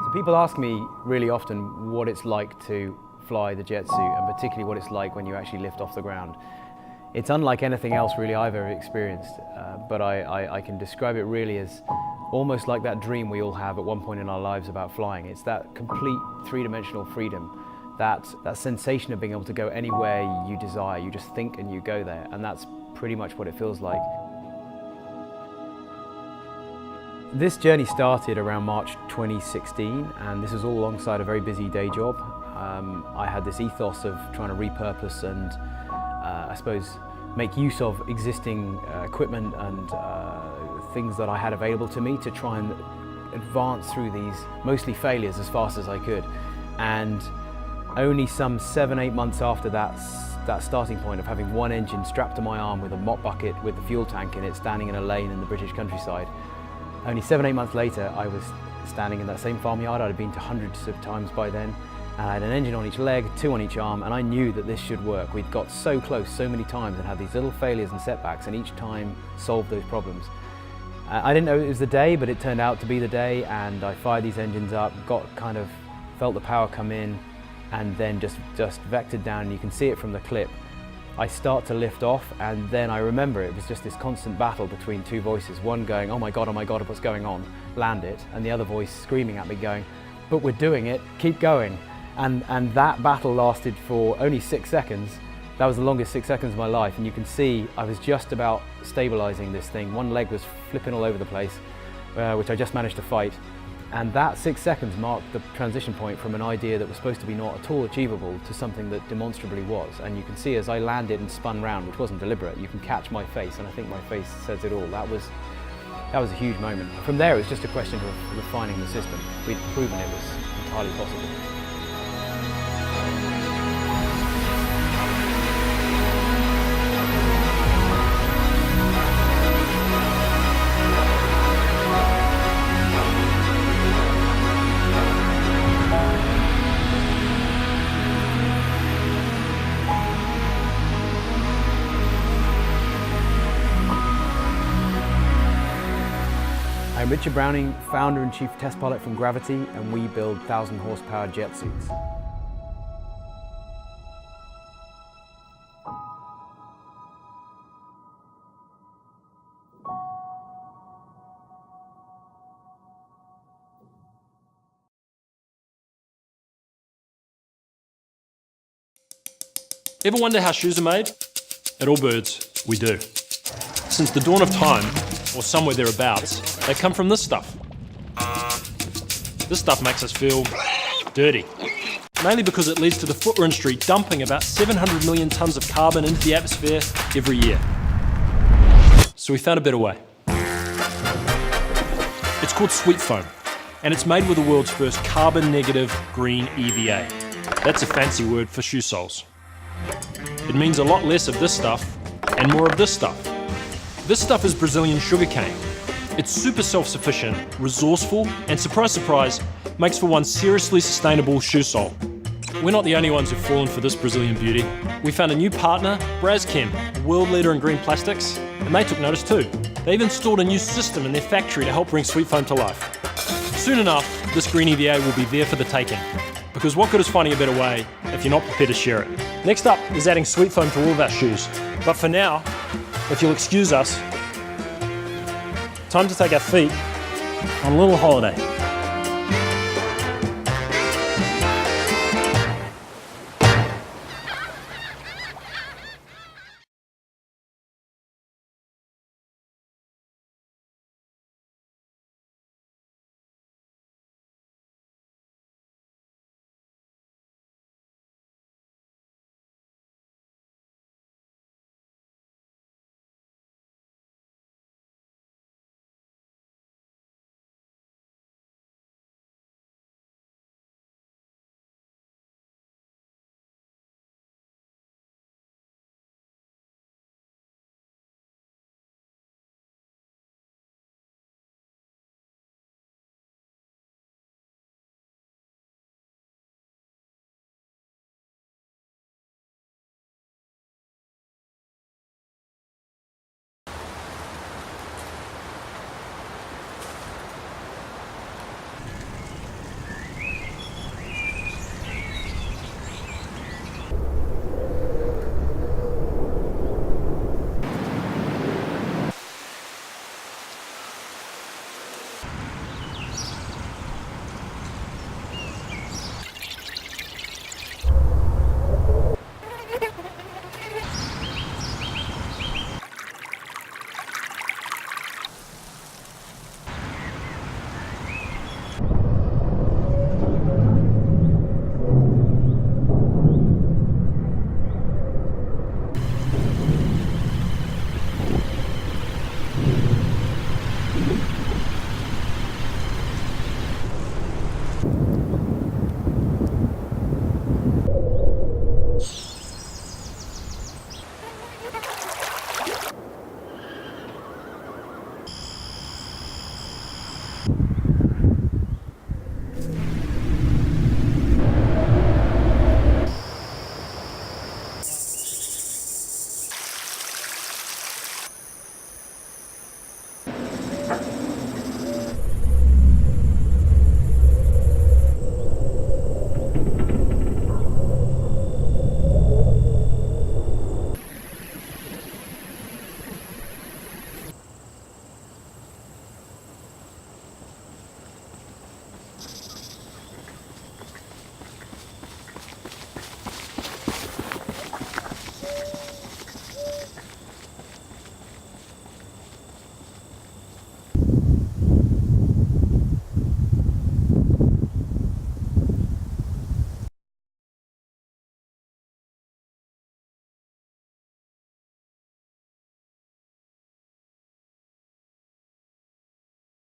So people ask me really often what it's like to fly the jet suit, and particularly what it's like when you actually lift off the ground. It's unlike anything else really I've ever experienced, but I can describe it really as almost like that dream we all have at one point in our lives about flying. It's that complete three-dimensional freedom, that sensation of being able to go anywhere you desire. You just think and you go there, and that's pretty much what it feels like. This journey started around March 2016, and this was all alongside a very busy day job. I had this ethos of trying to repurpose and I suppose make use of existing equipment and things that I had available to me to try and advance through these mostly failures as fast as I could. And only some 7-8 months after that starting point of having one engine strapped to my arm with a mop bucket with the fuel tank in it, standing in a lane in the British countryside, only 7-8 months later I was standing in that same farmyard. I'd been to hundreds of times by then, and I had an engine on each leg, 2 on each arm, and I knew that this should work. We'd got so close so many times and had these little failures and setbacks, and each time solved those problems. I didn't know it was the day, but it turned out to be the day, and I fired these engines up, felt the power come in, and then just vectored down, and you can see it from the clip. I start to lift off, and then I remember it was just this constant battle between two voices, one going, oh my God, what's going on, land it, and the other voice screaming at me going, but we're doing it, keep going. And that battle lasted for only 6 seconds. That was the longest 6 seconds of my life, and you can see I was just about stabilizing this thing. One leg was flipping all over the place, which I just managed to fight. And that 6 seconds marked the transition point from an idea that was supposed to be not at all achievable to something that demonstrably was. And you can see as I landed and spun round, which wasn't deliberate, you can catch my face, and I think my face says it all. That was a huge moment. From there, it was just a question of refining the system. We'd proven it was entirely possible. I'm Richard Browning, founder and chief test pilot from Gravity, and we build 1,000 horsepower jet suits. Ever wonder how shoes are made? At Allbirds, we do. Since the dawn of time, or somewhere thereabouts, they come from this stuff. This stuff makes us feel dirty. Mainly because it leads to the footwear industry dumping about 700 million tonnes of carbon into the atmosphere every year. So we found a better way. It's called SweetFoam, and it's made with the world's first carbon-negative green EVA. That's a fancy word for shoe soles. It means a lot less of this stuff and more of this stuff. This stuff is Brazilian sugarcane. It's super self-sufficient, resourceful, and surprise, surprise, makes for one seriously sustainable shoe sole. We're not the only ones who've fallen for this Brazilian beauty. We found a new partner, Braskem, a world leader in green plastics, and they took notice too. They've installed a new system in their factory to help bring SweetFoam to life. Soon enough, this green EVA will be there for the taking. Because what good is finding a better way if you're not prepared to share it? Next up is adding SweetFoam to all of our shoes. But for now, if you'll excuse us, time to take our feet on a little holiday.